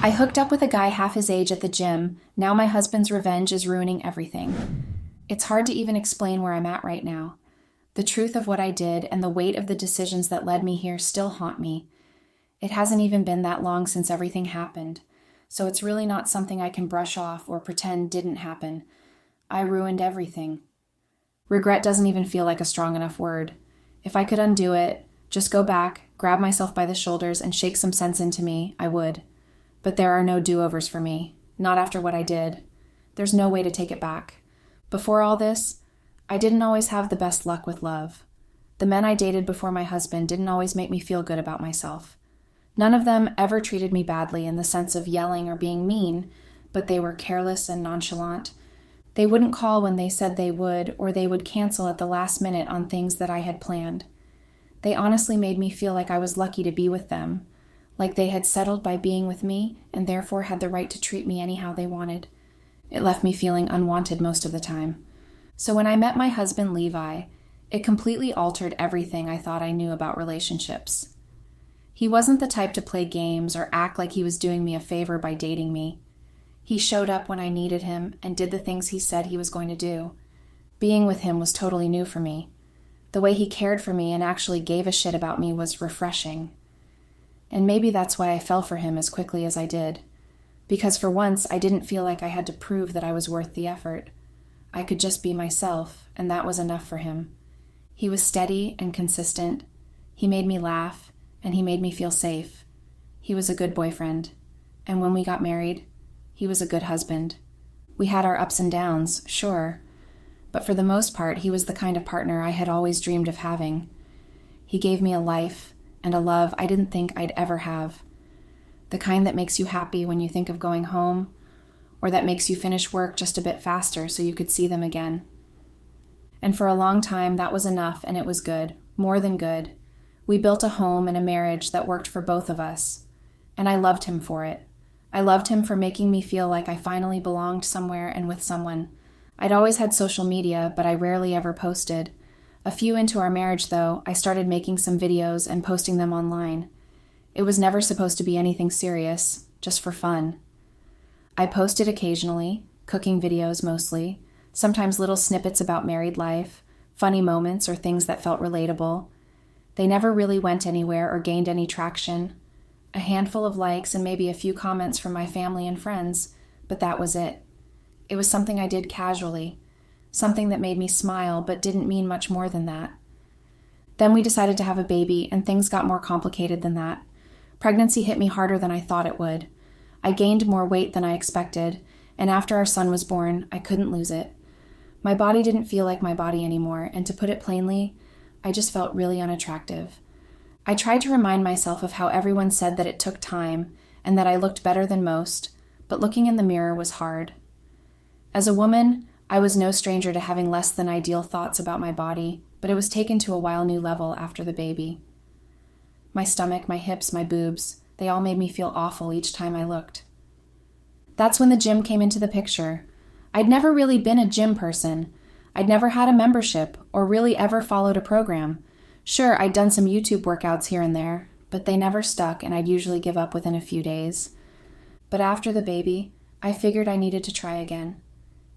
I hooked up with a guy half his age at the gym. Now my husband's revenge is ruining everything. It's hard to even explain where I'm at right now. The truth of what I did and the weight of the decisions that led me here still haunt me. It hasn't even been that long since everything happened, so it's really not something I can brush off or pretend didn't happen. I ruined everything. Regret doesn't even feel like a strong enough word. If I could undo it, just go back, grab myself by the shoulders, and shake some sense into me, I would. But there are no do-overs for me, not after what I did. There's no way to take it back. Before all this, I didn't always have the best luck with love. The men I dated before my husband didn't always make me feel good about myself. None of them ever treated me badly in the sense of yelling or being mean, but they were careless and nonchalant. They wouldn't call when they said they would, or they would cancel at the last minute on things that I had planned. They honestly made me feel like I was lucky to be with them, like they had settled by being with me and therefore had the right to treat me anyhow they wanted. It left me feeling unwanted most of the time. So when I met my husband, Levi, it completely altered everything I thought I knew about relationships. He wasn't the type to play games or act like he was doing me a favor by dating me. He showed up when I needed him and did the things he said he was going to do. Being with him was totally new for me. The way he cared for me and actually gave a shit about me was refreshing. And maybe that's why I fell for him as quickly as I did. Because for once, I didn't feel like I had to prove that I was worth the effort. I could just be myself, and that was enough for him. He was steady and consistent. He made me laugh, and he made me feel safe. He was a good boyfriend. And when we got married, he was a good husband. We had our ups and downs, sure, but for the most part, he was the kind of partner I had always dreamed of having. He gave me a life and a love I didn't think I'd ever have. The kind that makes you happy when you think of going home, or that makes you finish work just a bit faster so you could see them again. And for a long time, that was enough, and it was good, more than good. We built a home and a marriage that worked for both of us, and I loved him for it. I loved him for making me feel like I finally belonged somewhere and with someone. I'd always had social media, but I rarely ever posted. A few into our marriage, though, I started making some videos and posting them online. It was never supposed to be anything serious, just for fun. I posted occasionally, cooking videos mostly, sometimes little snippets about married life, funny moments or things that felt relatable. They never really went anywhere or gained any traction. A handful of likes and maybe a few comments from my family and friends, but that was it. It was something I did casually, something that made me smile but didn't mean much more than that. Then we decided to have a baby, and things got more complicated than that. Pregnancy hit me harder than I thought it would. I gained more weight than I expected, and after our son was born, I couldn't lose it. My body didn't feel like my body anymore, and to put it plainly, I just felt really unattractive. I tried to remind myself of how everyone said that it took time and that I looked better than most, but looking in the mirror was hard. As a woman, I was no stranger to having less than ideal thoughts about my body, but it was taken to a wild new level after the baby. My stomach, my hips, my boobs, they all made me feel awful each time I looked. That's when the gym came into the picture. I'd never really been a gym person. I'd never had a membership or really ever followed a program. Sure, I'd done some YouTube workouts here and there, but they never stuck and I'd usually give up within a few days. But after the baby, I figured I needed to try again.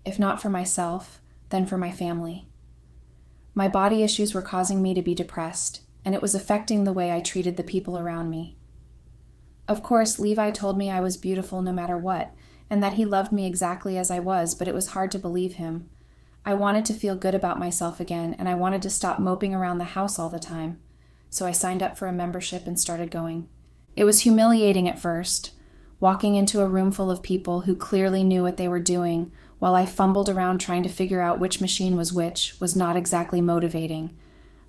If not for myself, then for my family. My body issues were causing me to be depressed, and it was affecting the way I treated the people around me. Of course, Levi told me I was beautiful no matter what, and that he loved me exactly as I was, but it was hard to believe him. I wanted to feel good about myself again, and I wanted to stop moping around the house all the time. So I signed up for a membership and started going. It was humiliating at first, walking into a room full of people who clearly knew what they were doing, while I fumbled around trying to figure out which machine was which, was not exactly motivating.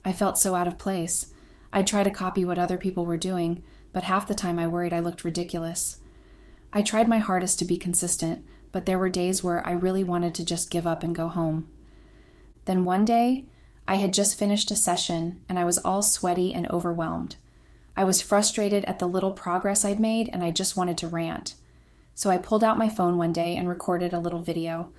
I felt so out of place. I'd try to copy what other people were doing, but half the time I worried I looked ridiculous. I tried my hardest to be consistent, but there were days where I really wanted to just give up and go home. Then one day, I had just finished a session, and I was all sweaty and overwhelmed. I was frustrated at the little progress I'd made, and I just wanted to rant. So I pulled out my phone one day and recorded a little video.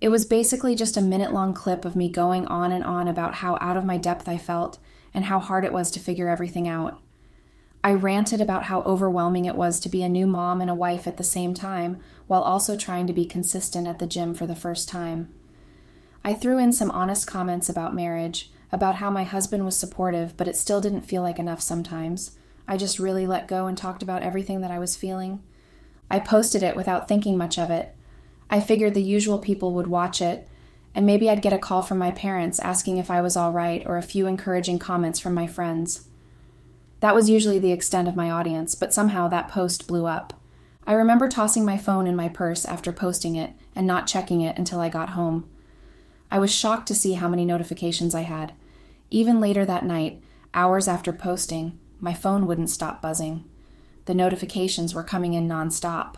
It was basically just a minute-long clip of me going on and on about how out of my depth I felt and how hard it was to figure everything out. I ranted about how overwhelming it was to be a new mom and a wife at the same time, while also trying to be consistent at the gym for the first time. I threw in some honest comments about marriage, about how my husband was supportive, but it still didn't feel like enough sometimes. I just really let go and talked about everything that I was feeling. I posted it without thinking much of it. I figured the usual people would watch it, and maybe I'd get a call from my parents asking if I was all right, or a few encouraging comments from my friends. That was usually the extent of my audience, but somehow that post blew up. I remember tossing my phone in my purse after posting it and not checking it until I got home. I was shocked to see how many notifications I had. Even later that night, hours after posting, my phone wouldn't stop buzzing. The notifications were coming in nonstop.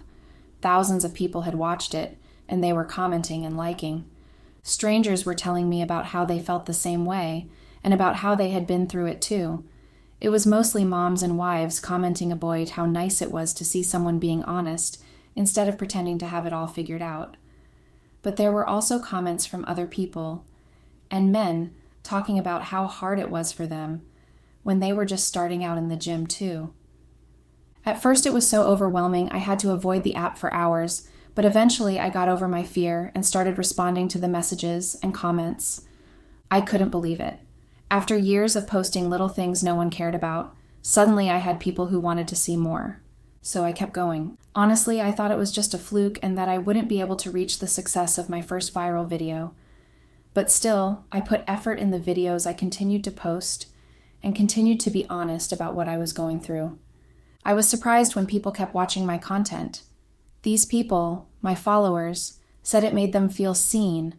Thousands of people had watched it, and they were commenting and liking. Strangers were telling me about how they felt the same way, and about how they had been through it too. It was mostly moms and wives commenting about how nice it was to see someone being honest, instead of pretending to have it all figured out. But there were also comments from other people, and men talking about how hard it was for them when they were just starting out in the gym too. At first it was so overwhelming I had to avoid the app for hours, but eventually I got over my fear and started responding to the messages and comments. I couldn't believe it. After years of posting little things no one cared about, suddenly I had people who wanted to see more. So I kept going. Honestly, I thought it was just a fluke and that I wouldn't be able to reach the success of my first viral video. But still, I put effort in the videos I continued to post and continued to be honest about what I was going through. I was surprised when people kept watching my content. These people, my followers, said it made them feel seen,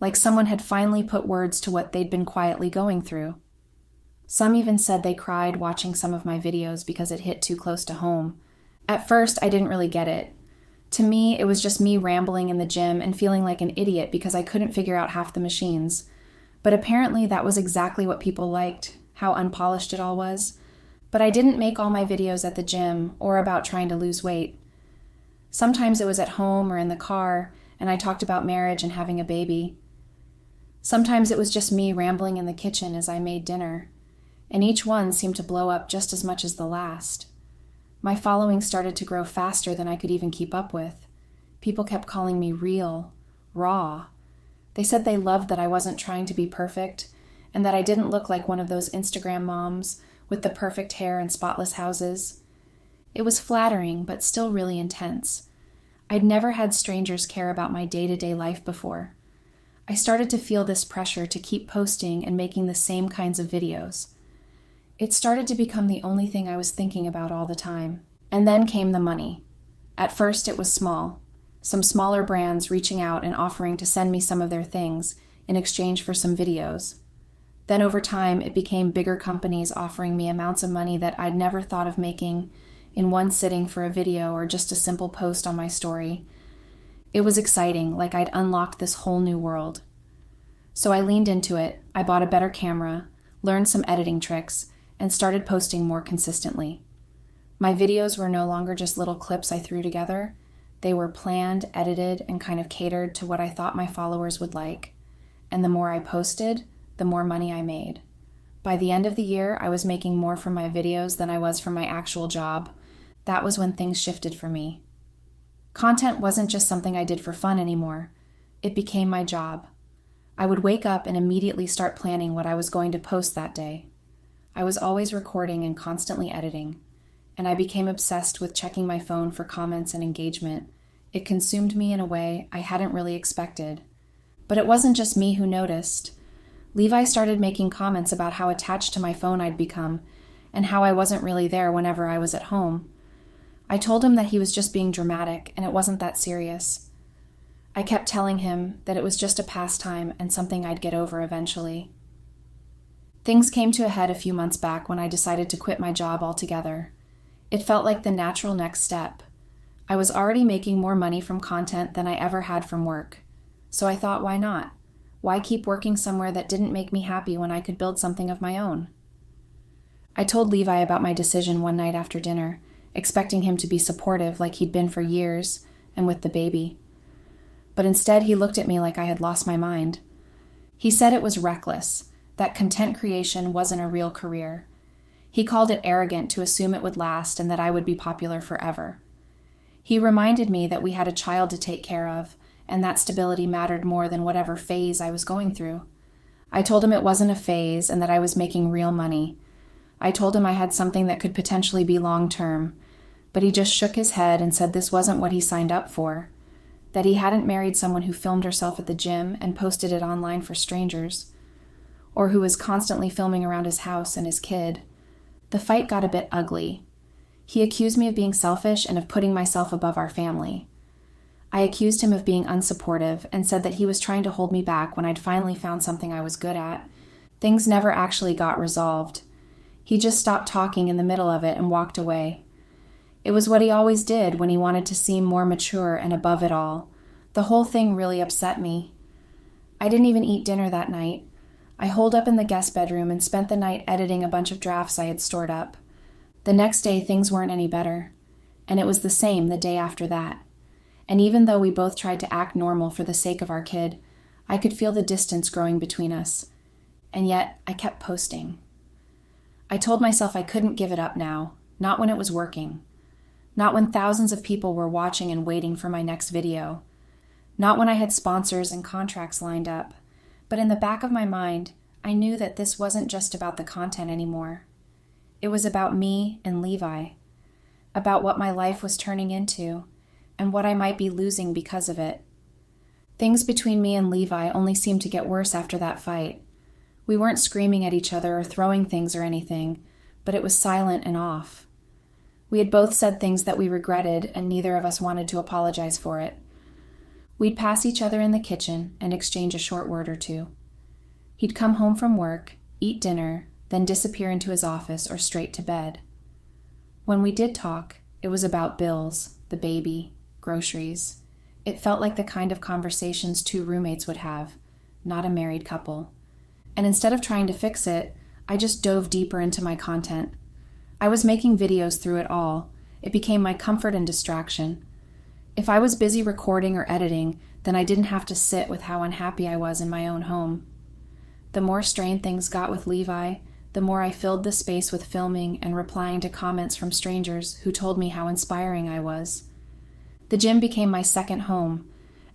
like someone had finally put words to what they'd been quietly going through. Some even said they cried watching some of my videos because it hit too close to home. At first, I didn't really get it. To me, it was just me rambling in the gym and feeling like an idiot because I couldn't figure out half the machines. But apparently that was exactly what people liked, how unpolished it all was. But I didn't make all my videos at the gym or about trying to lose weight. Sometimes it was at home or in the car, and I talked about marriage and having a baby. Sometimes it was just me rambling in the kitchen as I made dinner, and each one seemed to blow up just as much as the last. My following started to grow faster than I could even keep up with. People kept calling me real, raw. They said they loved that I wasn't trying to be perfect, and that I didn't look like one of those Instagram moms with the perfect hair and spotless houses. It was flattering, but still really intense. I'd never had strangers care about my day-to-day life before. I started to feel this pressure to keep posting and making the same kinds of videos. It started to become the only thing I was thinking about all the time. And then came the money. At first it was small. Some smaller brands reaching out and offering to send me some of their things in exchange for some videos. Then over time it became bigger companies offering me amounts of money that I'd never thought of making in one sitting for a video or just a simple post on my story. It was exciting, like I'd unlocked this whole new world. So I leaned into it. I bought a better camera, learned some editing tricks, and started posting more consistently. My videos were no longer just little clips I threw together. They were planned, edited, and kind of catered to what I thought my followers would like. And the more I posted, the more money I made. By the end of the year, I was making more from my videos than I was from my actual job. That was when things shifted for me. Content wasn't just something I did for fun anymore. It became my job. I would wake up and immediately start planning what I was going to post that day. I was always recording and constantly editing, and I became obsessed with checking my phone for comments and engagement. It consumed me in a way I hadn't really expected. But it wasn't just me who noticed. Levi started making comments about how attached to my phone I'd become, and how I wasn't really there whenever I was at home. I told him that he was just being dramatic, and it wasn't that serious. I kept telling him that it was just a pastime and something I'd get over eventually. Things came to a head a few months back when I decided to quit my job altogether. It felt like the natural next step. I was already making more money from content than I ever had from work. So I thought, why not? Why keep working somewhere that didn't make me happy when I could build something of my own? I told Levi about my decision one night after dinner, expecting him to be supportive like he'd been for years, and with the baby. But instead he looked at me like I had lost my mind. He said it was reckless, that content creation wasn't a real career. He called it arrogant to assume it would last and that I would be popular forever. He reminded me that we had a child to take care of, and that stability mattered more than whatever phase I was going through. I told him it wasn't a phase and that I was making real money. I told him I had something that could potentially be long-term, but he just shook his head and said this wasn't what he signed up for, that he hadn't married someone who filmed herself at the gym and posted it online for strangers, or who was constantly filming around his house and his kid. The fight got a bit ugly. He accused me of being selfish and of putting myself above our family. I accused him of being unsupportive and said that he was trying to hold me back when I'd finally found something I was good at. Things never actually got resolved. He just stopped talking in the middle of it and walked away. It was what he always did when he wanted to seem more mature and above it all. The whole thing really upset me. I didn't even eat dinner that night. I holed up in the guest bedroom and spent the night editing a bunch of drafts I had stored up. The next day, things weren't any better. And it was the same the day after that. And even though we both tried to act normal for the sake of our kid, I could feel the distance growing between us. And yet, I kept posting. I told myself I couldn't give it up now, not when it was working. Not when thousands of people were watching and waiting for my next video. Not when I had sponsors and contracts lined up. But in the back of my mind, I knew that this wasn't just about the content anymore. It was about me and Levi. About what my life was turning into, and what I might be losing because of it. Things between me and Levi only seemed to get worse after that fight. We weren't screaming at each other or throwing things or anything, but it was silent and off. We had both said things that we regretted, and neither of us wanted to apologize for it. We'd pass each other in the kitchen and exchange a short word or two. He'd come home from work, eat dinner, then disappear into his office or straight to bed. When we did talk, it was about bills, the baby, groceries. It felt like the kind of conversations two roommates would have, not a married couple. And instead of trying to fix it, I just dove deeper into my content. I was making videos through it all. It became my comfort and distraction. If I was busy recording or editing, then I didn't have to sit with how unhappy I was in my own home. The more strained things got with Levi, the more I filled the space with filming and replying to comments from strangers who told me how inspiring I was. The gym became my second home.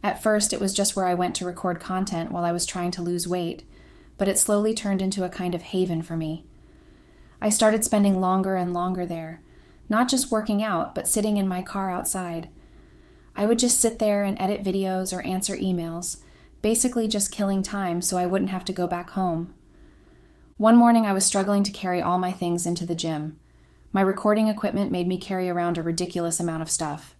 At first, it was just where I went to record content while I was trying to lose weight, but it slowly turned into a kind of haven for me. I started spending longer and longer there, not just working out, but sitting in my car outside. I would just sit there and edit videos or answer emails, basically just killing time so I wouldn't have to go back home. One morning I was struggling to carry all my things into the gym. My recording equipment made me carry around a ridiculous amount of stuff.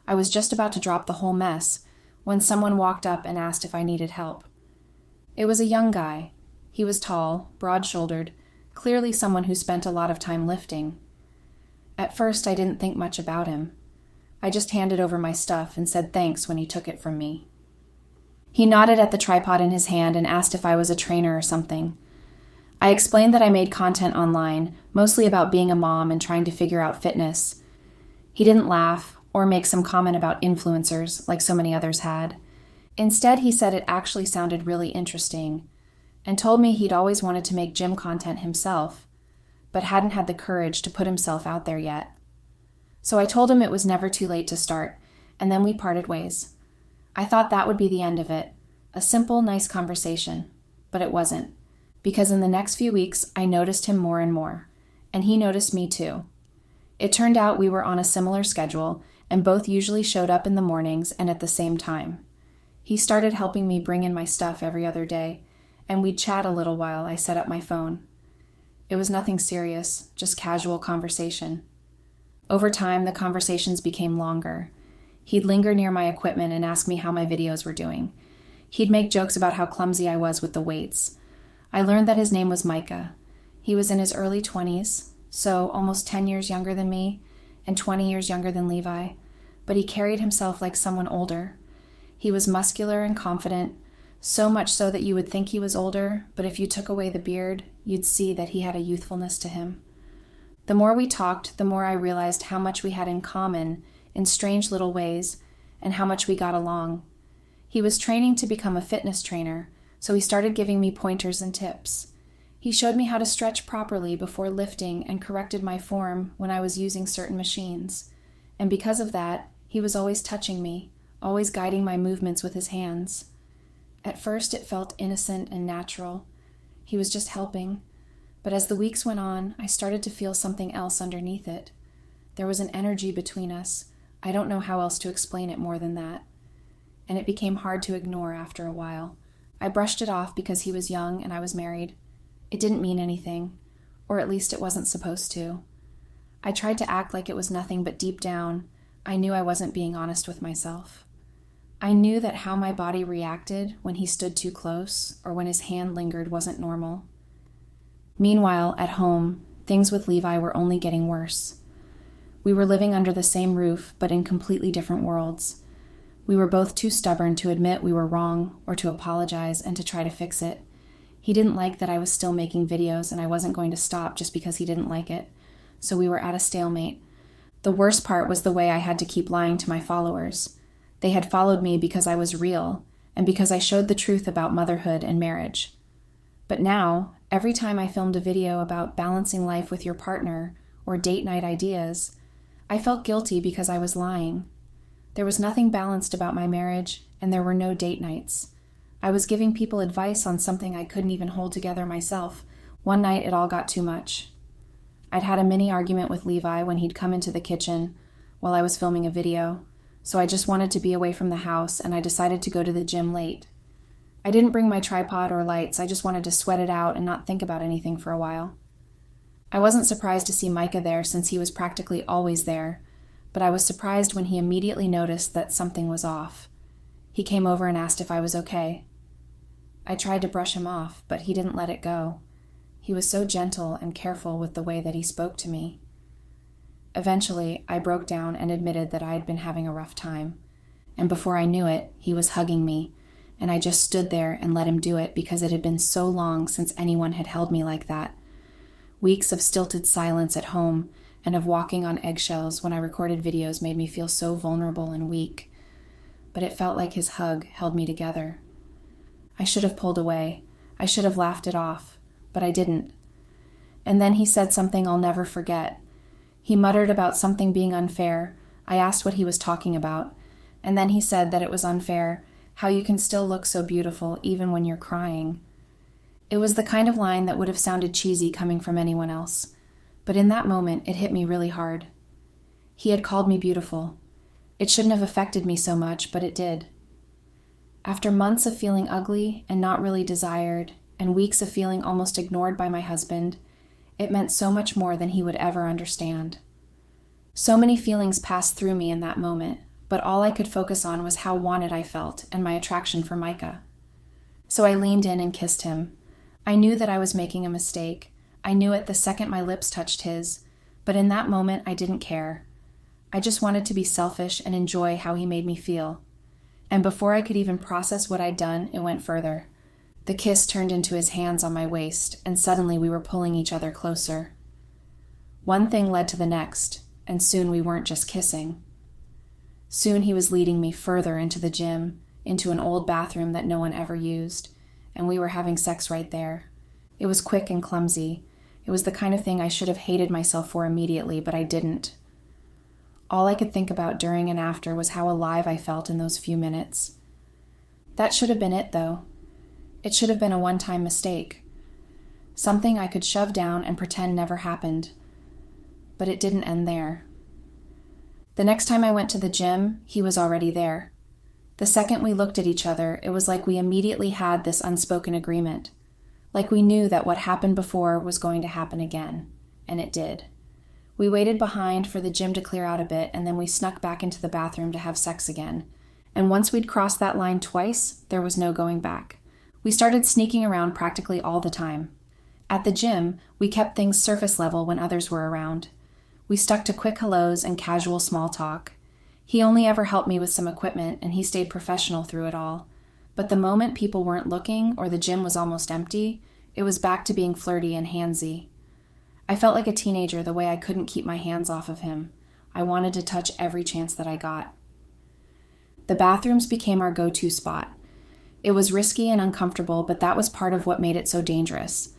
I was just about to drop the whole mess when someone walked up and asked if I needed help. It was a young guy. He was tall, broad-shouldered, clearly someone who spent a lot of time lifting. At first, I didn't think much about him. I just handed over my stuff and said thanks when he took it from me. He nodded at the tripod in his hand and asked if I was a trainer or something. I explained that I made content online, mostly about being a mom and trying to figure out fitness. He didn't laugh or make some comment about influencers like so many others had. Instead, he said it actually sounded really interesting and told me he'd always wanted to make gym content himself, but hadn't had the courage to put himself out there yet. So I told him it was never too late to start, and then we parted ways. I thought that would be the end of it, a simple, nice conversation, but it wasn't, because in the next few weeks I noticed him more and more, and he noticed me too. It turned out we were on a similar schedule, and both usually showed up in the mornings and at the same time. He started helping me bring in my stuff every other day, and we'd chat a little while I set up my phone. It was nothing serious, just casual conversation. Over time, the conversations became longer. He'd linger near my equipment and ask me how my videos were doing. He'd make jokes about how clumsy I was with the weights. I learned that his name was Micah. He was in his early 20s, so almost 10 years younger than me, and 20 years younger than Levi, but he carried himself like someone older. He was muscular and confident, so much so that you would think he was older, but if you took away the beard, you'd see that he had a youthfulness to him. The more we talked, the more I realized how much we had in common in strange little ways, and how much we got along. He was training to become a fitness trainer, so he started giving me pointers and tips. He showed me how to stretch properly before lifting and corrected my form when I was using certain machines. And because of that, he was always touching me, always guiding my movements with his hands. At first, it felt innocent and natural. He was just helping. But as the weeks went on, I started to feel something else underneath it. There was an energy between us. I don't know how else to explain it more than that. And it became hard to ignore after a while. I brushed it off because he was young and I was married. It didn't mean anything, or at least it wasn't supposed to. I tried to act like it was nothing, but deep down, I knew I wasn't being honest with myself. I knew that how my body reacted when he stood too close or when his hand lingered wasn't normal. Meanwhile, at home, things with Levi were only getting worse. We were living under the same roof, but in completely different worlds. We were both too stubborn to admit we were wrong or to apologize and to try to fix it. He didn't like that I was still making videos and I wasn't going to stop just because he didn't like it. So we were at a stalemate. The worst part was the way I had to keep lying to my followers. They had followed me because I was real and because I showed the truth about motherhood and marriage. But now, every time I filmed a video about balancing life with your partner or date night ideas, I felt guilty because I was lying. There was nothing balanced about my marriage, and there were no date nights. I was giving people advice on something I couldn't even hold together myself. One night, it all got too much. I'd had a mini argument with Levi when he'd come into the kitchen while I was filming a video, so I just wanted to be away from the house, and I decided to go to the gym late. I didn't bring my tripod or lights. I just wanted to sweat it out and not think about anything for a while. I wasn't surprised to see Micah there since he was practically always there, but I was surprised when he immediately noticed that something was off. He came over and asked if I was okay. I tried to brush him off, but he didn't let it go. He was so gentle and careful with the way that he spoke to me. Eventually, I broke down and admitted that I had been having a rough time, and before I knew it, he was hugging me, and I just stood there and let him do it because it had been so long since anyone had held me like that. Weeks of stilted silence at home and of walking on eggshells when I recorded videos made me feel so vulnerable and weak. But it felt like his hug held me together. I should have pulled away. I should have laughed it off, but I didn't. And then he said something I'll never forget. He muttered about something being unfair. I asked what he was talking about, and then he said that it was unfair, how you can still look so beautiful even when you're crying. It was the kind of line that would have sounded cheesy coming from anyone else, but in that moment it hit me really hard. He had called me beautiful. It shouldn't have affected me so much, but it did. After months of feeling ugly and not really desired, and weeks of feeling almost ignored by my husband, it meant so much more than he would ever understand. So many feelings passed through me in that moment, but all I could focus on was how wanted I felt and my attraction for Micah. So I leaned in and kissed him. I knew that I was making a mistake. I knew it the second my lips touched his, but in that moment I didn't care. I just wanted to be selfish and enjoy how he made me feel. And before I could even process what I'd done, it went further. The kiss turned into his hands on my waist, and suddenly we were pulling each other closer. One thing led to the next, and soon we weren't just kissing. Soon he was leading me further into the gym, into an old bathroom that no one ever used, and we were having sex right there. It was quick and clumsy. It was the kind of thing I should have hated myself for immediately, but I didn't. All I could think about during and after was how alive I felt in those few minutes. That should have been it, though. It should have been a one-time mistake. Something I could shove down and pretend never happened. But it didn't end there. The next time I went to the gym, he was already there. The second we looked at each other, it was like we immediately had this unspoken agreement. Like we knew that what happened before was going to happen again. And it did. We waited behind for the gym to clear out a bit, and then we snuck back into the bathroom to have sex again. And once we'd crossed that line twice, there was no going back. We started sneaking around practically all the time. At the gym, we kept things surface level when others were around. We stuck to quick hellos and casual small talk. He only ever helped me with some equipment, and he stayed professional through it all. But the moment people weren't looking or the gym was almost empty, it was back to being flirty and handsy. I felt like a teenager the way I couldn't keep my hands off of him. I wanted to touch every chance that I got. The bathrooms became our go-to spot. It was risky and uncomfortable, but that was part of what made it so dangerous.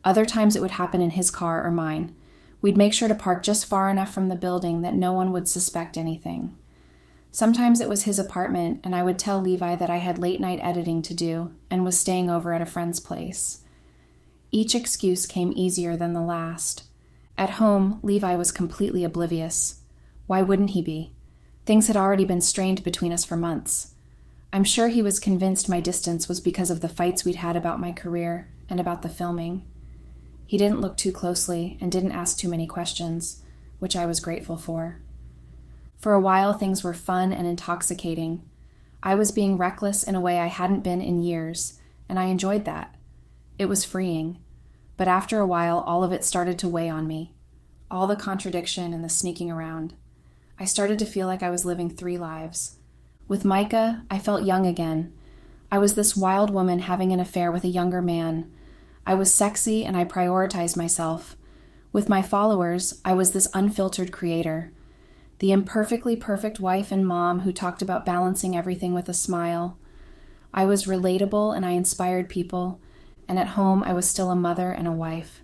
Other times it would happen in his car or mine. We'd make sure to park just far enough from the building that no one would suspect anything. Sometimes it was his apartment, and I would tell Levi that I had late-night editing to do and was staying over at a friend's place. Each excuse came easier than the last. At home, Levi was completely oblivious. Why wouldn't he be? Things had already been strained between us for months. I'm sure he was convinced my distance was because of the fights we'd had about my career and about the filming. He didn't look too closely and didn't ask too many questions, which I was grateful for. For a while, things were fun and intoxicating. I was being reckless in a way I hadn't been in years, and I enjoyed that. It was freeing. But after a while, all of it started to weigh on me. All the contradiction and the sneaking around. I started to feel like I was living 3 lives. With Micah, I felt young again. I was this wild woman having an affair with a younger man. I was sexy and I prioritized myself. With my followers, I was this unfiltered creator. The imperfectly perfect wife and mom who talked about balancing everything with a smile. I was relatable and I inspired people, and at home I was still a mother and a wife.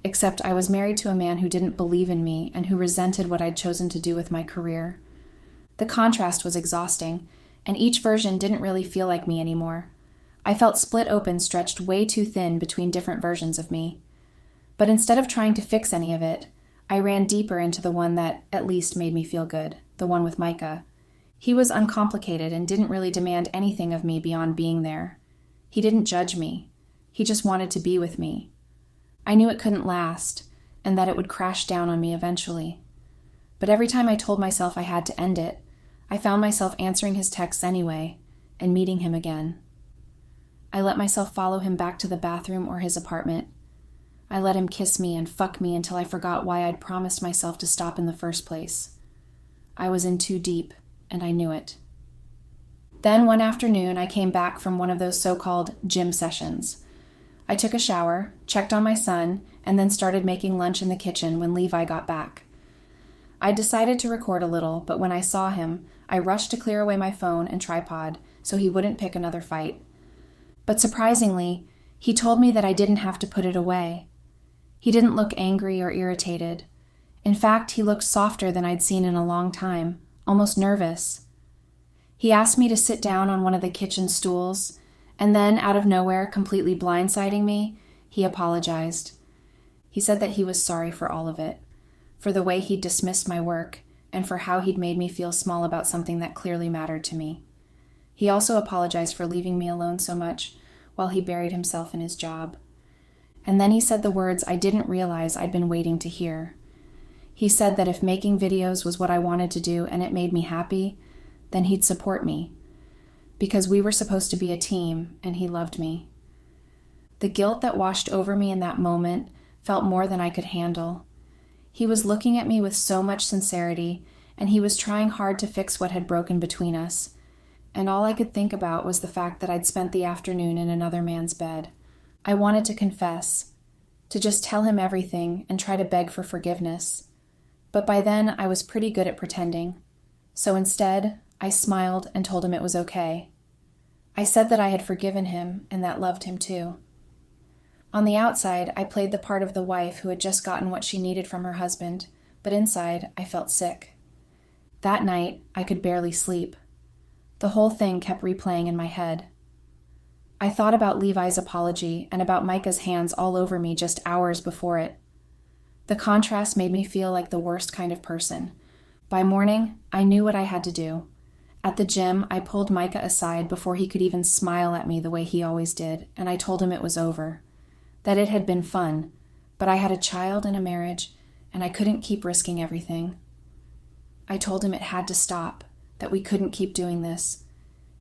Except I was married to a man who didn't believe in me and who resented what I'd chosen to do with my career. The contrast was exhausting, and each version didn't really feel like me anymore. I felt split open, stretched way too thin between different versions of me. But instead of trying to fix any of it, I ran deeper into the one that at least made me feel good, the one with Micah. He was uncomplicated and didn't really demand anything of me beyond being there. He didn't judge me. He just wanted to be with me. I knew it couldn't last, and that it would crash down on me eventually. But every time I told myself I had to end it, I found myself answering his texts anyway, and meeting him again. I let myself follow him back to the bathroom or his apartment. I let him kiss me and fuck me until I forgot why I'd promised myself to stop in the first place. I was in too deep, and I knew it. Then one afternoon, I came back from one of those so-called gym sessions. I took a shower, checked on my son, and then started making lunch in the kitchen when Levi got back. I decided to record a little, but when I saw him, I rushed to clear away my phone and tripod so he wouldn't pick another fight. But surprisingly, he told me that I didn't have to put it away. He didn't look angry or irritated. In fact, he looked softer than I'd seen in a long time, almost nervous. He asked me to sit down on one of the kitchen stools, and then, out of nowhere, completely blindsiding me, he apologized. He said that he was sorry for all of it, for the way he'd dismissed my work, and for how he'd made me feel small about something that clearly mattered to me. He also apologized for leaving me alone so much while he buried himself in his job. And then he said the words I didn't realize I'd been waiting to hear. He said that if making videos was what I wanted to do and it made me happy, then he'd support me. Because we were supposed to be a team, and he loved me. The guilt that washed over me in that moment felt more than I could handle. He was looking at me with so much sincerity, and he was trying hard to fix what had broken between us. And all I could think about was the fact that I'd spent the afternoon in another man's bed. I wanted to confess, to just tell him everything and try to beg for forgiveness. But by then, I was pretty good at pretending. So instead, I smiled and told him it was okay. I said that I had forgiven him and that loved him too. On the outside, I played the part of the wife who had just gotten what she needed from her husband, but inside, I felt sick. That night, I could barely sleep. The whole thing kept replaying in my head. I thought about Levi's apology and about Micah's hands all over me just hours before it. The contrast made me feel like the worst kind of person. By morning, I knew what I had to do. At the gym, I pulled Micah aside before he could even smile at me the way he always did, and I told him it was over. That it had been fun, but I had a child and a marriage, and I couldn't keep risking everything. I told him it had to stop, that we couldn't keep doing this.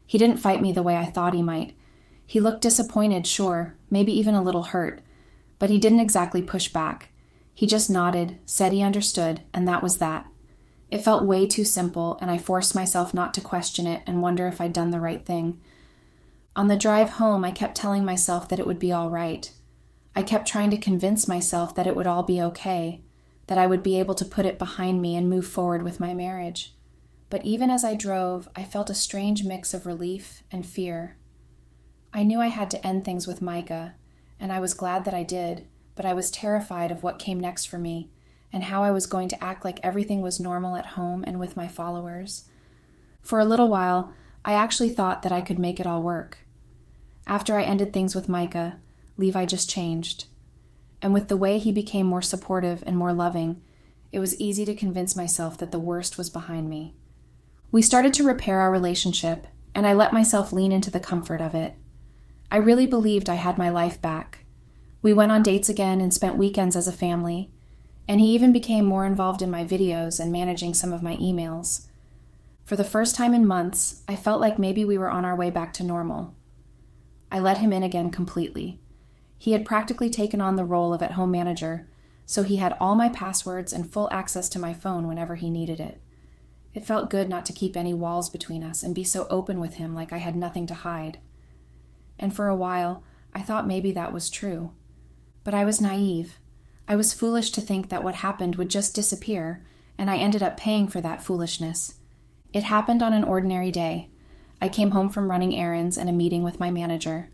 He didn't fight me the way I thought he might. He looked disappointed, sure, maybe even a little hurt, but he didn't exactly push back. He just nodded, said he understood, and that was that. It felt way too simple, and I forced myself not to question it and wonder if I'd done the right thing. On the drive home, I kept telling myself that it would be all right. I kept trying to convince myself that it would all be okay, that I would be able to put it behind me and move forward with my marriage. But even as I drove, I felt a strange mix of relief and fear. I knew I had to end things with Micah, and I was glad that I did, but I was terrified of what came next for me and how I was going to act like everything was normal at home and with my followers. For a little while, I actually thought that I could make it all work. After I ended things with Micah, Levi just changed. And with the way he became more supportive and more loving, it was easy to convince myself that the worst was behind me. We started to repair our relationship, and I let myself lean into the comfort of it. I really believed I had my life back. We went on dates again and spent weekends as a family, and he even became more involved in my videos and managing some of my emails. For the first time in months, I felt like maybe we were on our way back to normal. I let him in again completely. He had practically taken on the role of at-home manager, so he had all my passwords and full access to my phone whenever he needed it. It felt good not to keep any walls between us and be so open with him like I had nothing to hide. And for a while, I thought maybe that was true. But I was naive. I was foolish to think that what happened would just disappear, and I ended up paying for that foolishness. It happened on an ordinary day. I came home from running errands and a meeting with my manager.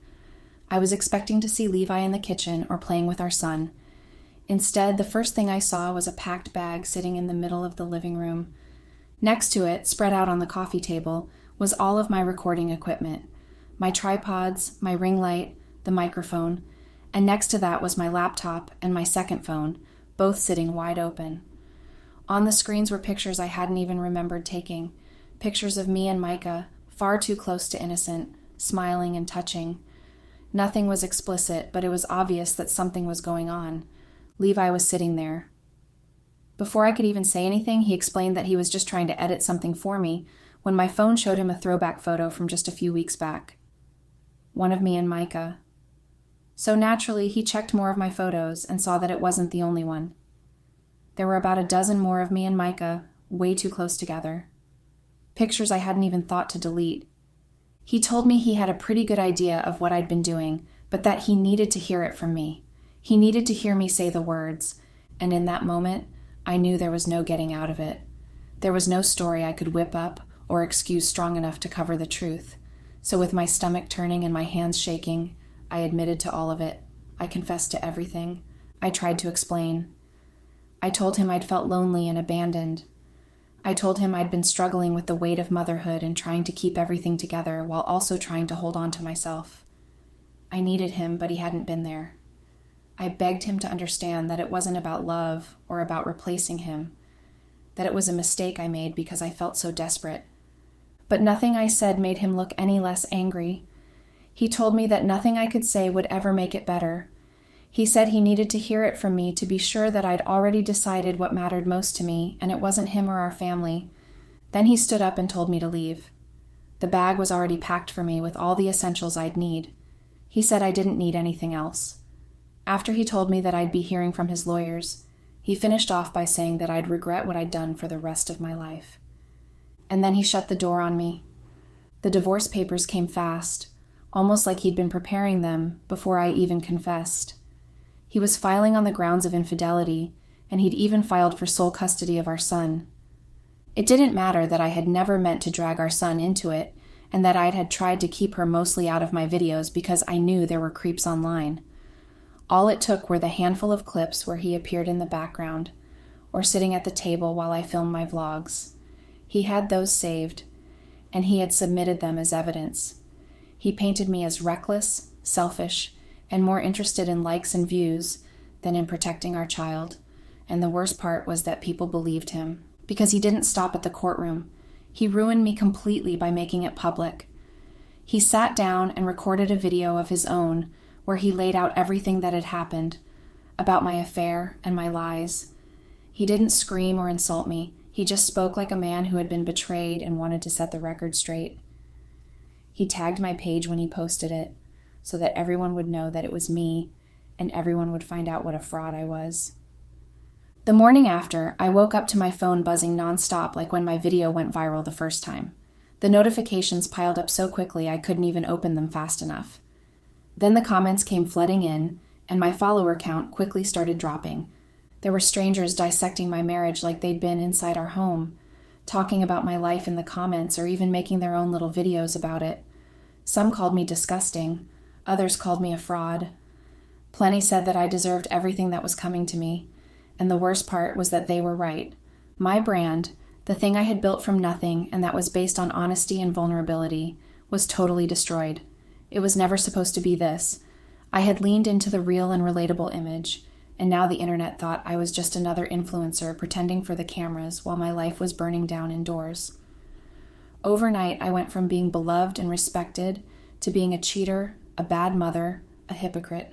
I was expecting to see Levi in the kitchen or playing with our son. Instead, the first thing I saw was a packed bag sitting in the middle of the living room. Next to it, spread out on the coffee table, was all of my recording equipment. My tripods, my ring light, the microphone, and next to that was my laptop and my second phone, both sitting wide open. On the screens were pictures I hadn't even remembered taking, pictures of me and Micah, far too close to innocent, smiling and touching. Nothing was explicit, but it was obvious that something was going on. Levi was sitting there. Before I could even say anything, he explained that he was just trying to edit something for me when my phone showed him a throwback photo from just a few weeks back. One of me and Micah. So naturally, he checked more of my photos and saw that it wasn't the only one. There were about a dozen more of me and Micah, way too close together. Pictures I hadn't even thought to delete. He told me he had a pretty good idea of what I'd been doing, but that he needed to hear it from me. He needed to hear me say the words, and in that moment, I knew there was no getting out of it. There was no story I could whip up or excuse strong enough to cover the truth. So with my stomach turning and my hands shaking, I admitted to all of it. I confessed to everything. I tried to explain. I told him I'd felt lonely and abandoned. I told him I'd been struggling with the weight of motherhood and trying to keep everything together while also trying to hold on to myself. I needed him, but he hadn't been there. I begged him to understand that it wasn't about love or about replacing him, that it was a mistake I made because I felt so desperate. But nothing I said made him look any less angry. He told me that nothing I could say would ever make it better. He said he needed to hear it from me to be sure that I'd already decided what mattered most to me, and it wasn't him or our family. Then he stood up and told me to leave. The bag was already packed for me with all the essentials I'd need. He said I didn't need anything else. After he told me that I'd be hearing from his lawyers, he finished off by saying that I'd regret what I'd done for the rest of my life. And then he shut the door on me. The divorce papers came fast, almost like he'd been preparing them before I even confessed. He was filing on the grounds of infidelity, and he'd even filed for sole custody of our son. It didn't matter that I had never meant to drag our son into it, and that I had tried to keep her mostly out of my videos because I knew there were creeps online. All it took were the handful of clips where he appeared in the background, or sitting at the table while I filmed my vlogs. He had those saved, and he had submitted them as evidence. He painted me as reckless, selfish, and more interested in likes and views than in protecting our child. And the worst part was that people believed him, because he didn't stop at the courtroom. He ruined me completely by making it public. He sat down and recorded a video of his own where he laid out everything that had happened, about my affair and my lies. He didn't scream or insult me. He just spoke like a man who had been betrayed and wanted to set the record straight. He tagged my page when he posted it, so that everyone would know that it was me, and everyone would find out what a fraud I was. The morning after, I woke up to my phone buzzing nonstop like when my video went viral the first time. The notifications piled up so quickly I couldn't even open them fast enough. Then the comments came flooding in, and my follower count quickly started dropping. There were strangers dissecting my marriage like they'd been inside our home, talking about my life in the comments or even making their own little videos about it. Some called me disgusting. Others called me a fraud. Plenty said that I deserved everything that was coming to me, and the worst part was that they were right. My brand, the thing I had built from nothing and that was based on honesty and vulnerability, was totally destroyed. It was never supposed to be this. I had leaned into the real and relatable image, and now the internet thought I was just another influencer pretending for the cameras while my life was burning down indoors. Overnight, I went from being beloved and respected to being a cheater, a bad mother, a hypocrite.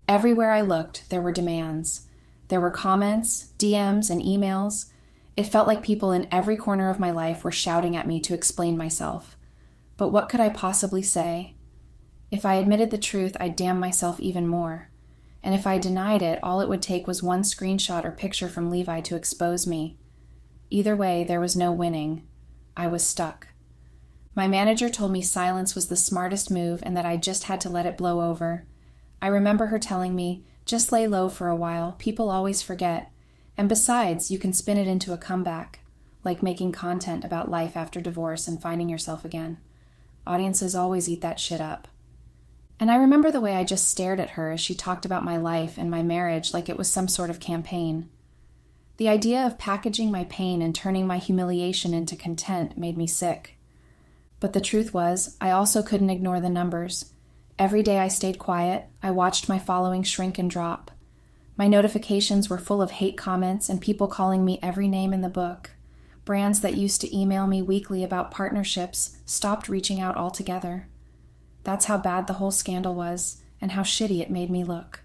Everywhere I looked, there were demands. There were comments, DMs, and emails. It felt like people in every corner of my life were shouting at me to explain myself. But what could I possibly say? If I admitted the truth, I'd damn myself even more. And if I denied it, all it would take was one screenshot or picture from Levi to expose me. Either way, there was no winning. I was stuck. My manager told me silence was the smartest move and that I just had to let it blow over. I remember her telling me, just lay low for a while, people always forget. And besides, you can spin it into a comeback, like making content about life after divorce and finding yourself again. Audiences always eat that shit up. And I remember the way I just stared at her as she talked about my life and my marriage like it was some sort of campaign. The idea of packaging my pain and turning my humiliation into content made me sick. But the truth was, I also couldn't ignore the numbers. Every day I stayed quiet, I watched my following shrink and drop. My notifications were full of hate comments and people calling me every name in the book. Brands that used to email me weekly about partnerships stopped reaching out altogether. That's how bad the whole scandal was, and how shitty it made me look.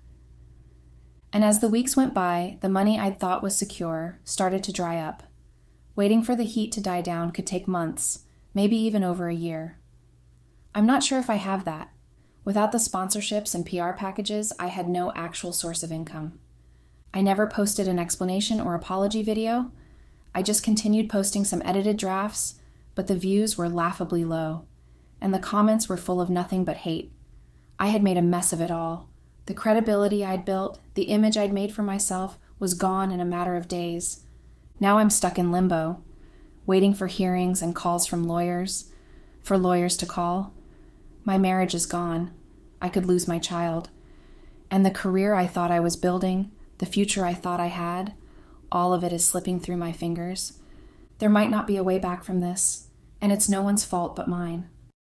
And as the weeks went by, the money I'd thought was secure started to dry up. Waiting for the heat to die down could take months, maybe even over a year. I'm not sure if I have that. Without the sponsorships and PR packages, I had no actual source of income. I never posted an explanation or apology video. I just continued posting some edited drafts, but the views were laughably low, and the comments were full of nothing but hate. I had made a mess of it all. The credibility I'd built, the image I'd made for myself, was gone in a matter of days. Now I'm stuck in limbo, waiting for hearings and calls from lawyers, for lawyers to call. My marriage is gone. I could lose my child. And the career I thought I was building, the future I thought I had, all of it is slipping through my fingers. There might not be a way back from this, and it's no one's fault but mine.